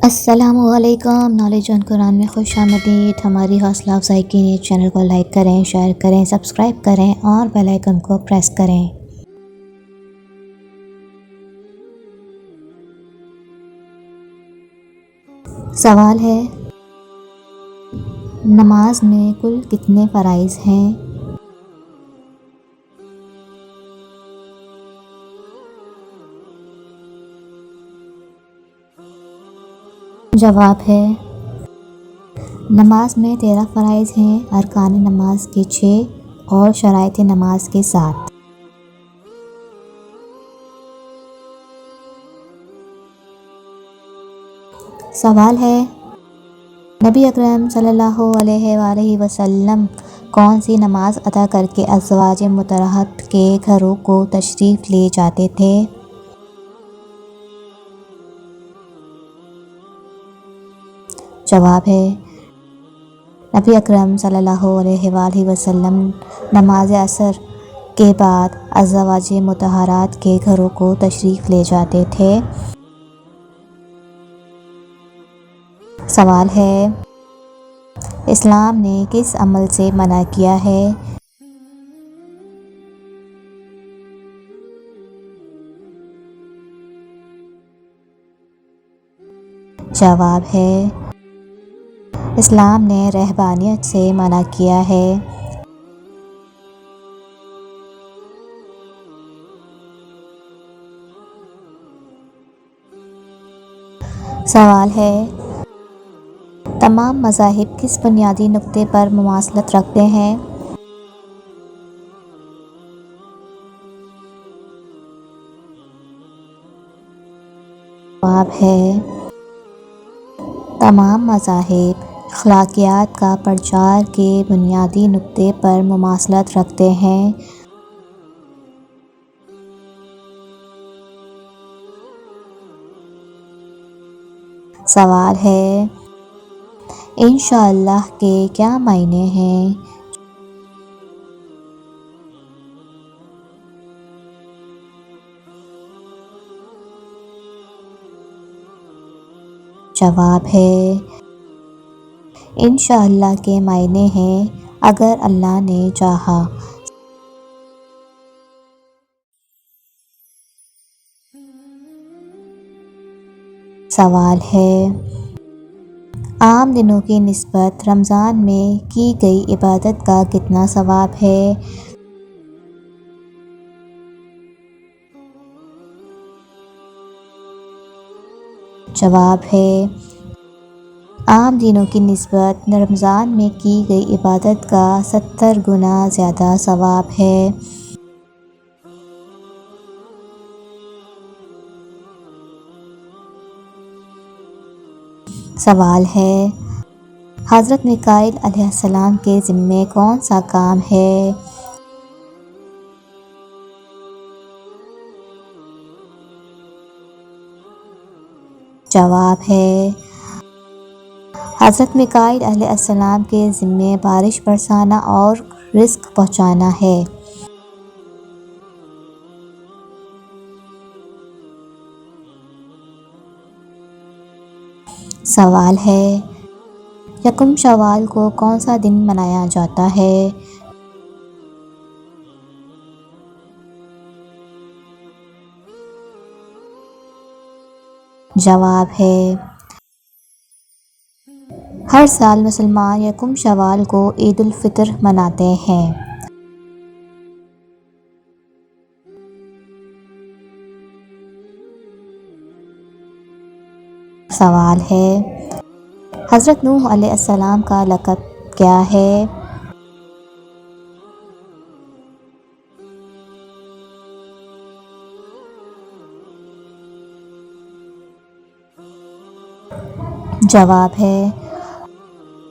السلام علیکم، knowledge on قرآن میں خوش آمدید۔ ہماری حوصلہ افزائی کے لیے چینل کو لائک کریں، شیئر کریں، سبسکرائب کریں اور بیل آئیکن کو پریس کریں۔ سوال ہے، نماز میں کل کتنے فرائض ہیں؟ جواب ہے، نماز میں 13 فرائض ہیں، ارکان نماز کے 6 اور شرائط نماز کے 7۔ سوال ہے، نبی اکرم صلی اللہ علیہ وآلہ وسلم کون سی نماز ادا کر کے ازواج مطہرات کے گھروں کو تشریف لے جاتے تھے؟ جواب ہے، نبی اکرم صلی اللہ علیہ وآلہ وسلم نماز عصر کے بعد ازواج مطہرات کے گھروں کو تشریف لے جاتے تھے۔ سوال ہے، اسلام نے کس عمل سے منع کیا ہے؟ جواب ہے، اسلام نے رہبانیت سے منع کیا ہے۔ سوال ہے، تمام مذاہب کس بنیادی نقطے پر مماثلت رکھتے ہیں؟ جواب ہے، تمام مذاہب اخلاقیات کا پرچار کے بنیادی نقطے پر مماثلت رکھتے ہیں۔ سوال ہے، انشاءاللہ کے کیا معنی ہیں؟ جواب ہے، انشاءاللہ کے معنی ہیں اگر اللہ نے چاہا۔ سوال ہے، عام دنوں کی نسبت رمضان میں کی گئی عبادت کا کتنا ثواب ہے؟ جواب ہے، عام دنوں کی نسبت رمضان میں کی گئی عبادت کا 70 گنا زیادہ ثواب ہے۔ سوال ہے، حضرت میکائیل علیہ السلام کے ذمے کون سا کام ہے؟ جواب ہے، حضرت میکائیل علیہ السلام کے ذمے بارش برسانا اور رزق پہنچانا ہے۔ سوال ہے، یکم شوال کو کون سا دن منایا جاتا ہے؟ جواب ہے، ہر سال مسلمان یکم شوال کو عید الفطر مناتے ہیں۔ سوال ہے، حضرت نوح علیہ السلام کا لقب کیا ہے؟ جواب ہے،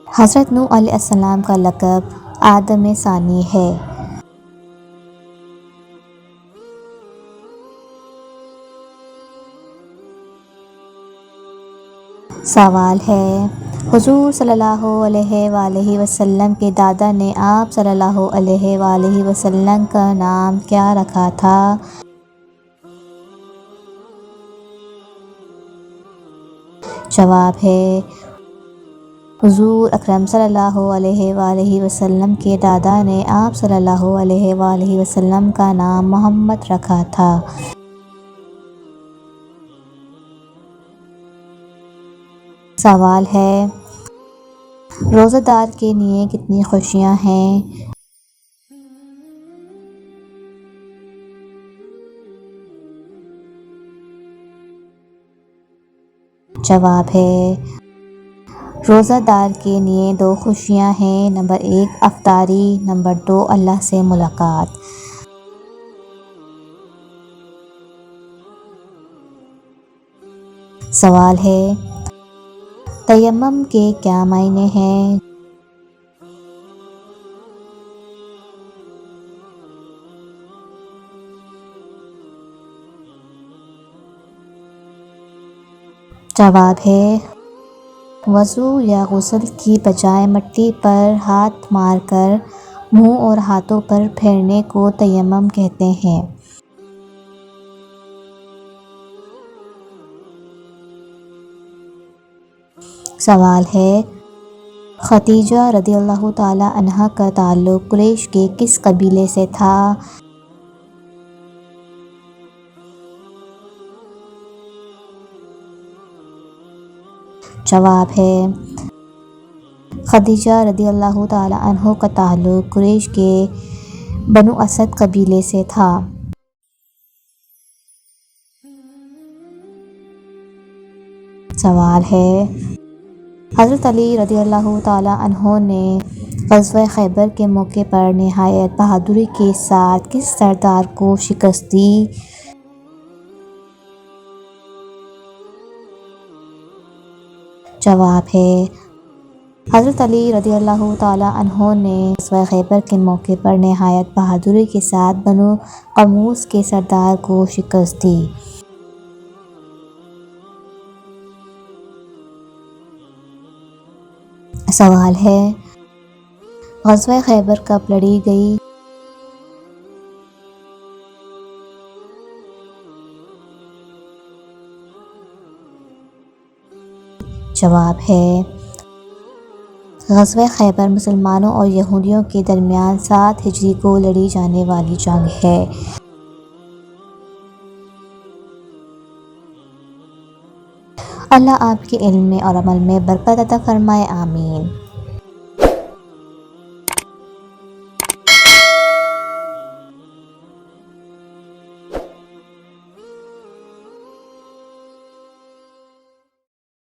حضرت نوح علیہ السلام کا لقب آدم ثانی ہے۔ سوال ہے، حضور صلی اللہ علیہ وآلہ وسلم کے دادا نے آپ صلی اللہ علیہ وآلہ وسلم کا نام کیا رکھا تھا؟ جواب ہے حضور اکرم صلی اللہ علیہ وآلہ وسلم کے دادا نے آپ صلی اللہ علیہ وآلہ وسلم کا نام محمد رکھا تھا۔ سوال ہے روزہ دار کے لیے کتنی خوشیاں ہیں؟ جواب ہے روزہ دار کے لیے 2 خوشیاں ہیں، نمبر 1 افطاری، نمبر 2 اللہ سے ملاقات۔ سوال ہے تیمم کے کیا معنی ہیں؟ جواب ہے وضو یا غسل کی بجائے مٹی پر ہاتھ مار کر منہ اور ہاتھوں پر پھیرنے کو تیمم کہتے ہیں۔ سوال ہے خدیجہ رضی اللہ تعالی عنہا کا تعلق قریش کے کس قبیلے سے تھا؟ جواب ہے خدیجہ رضی اللہ تعالی عنہ کا تعلق قریش کے بنو اسد قبیلے سے تھا۔ سوال ہے حضرت علی رضی اللہ تعالی عنہ نے غزوہ خیبر کے موقع پر نہایت بہادری کے ساتھ کس سردار کو شکست دی؟ جواب ہے حضرت علی رضی اللہ تعالی عنہ نے غزوہ خیبر کے موقع پر نہایت بہادری کے ساتھ بنو قموس کے سردار کو شکست دی۔ سوال ہے غزوہ خیبر کب لڑی گئی؟ جواب ہے غزوہ خیبر مسلمانوں اور یہودیوں کے درمیان 7 ہجری کو لڑی جانے والی جنگ ہے۔ اللہ آپ کے علم میں اور عمل میں برکت عطا فرمائے، آمین۔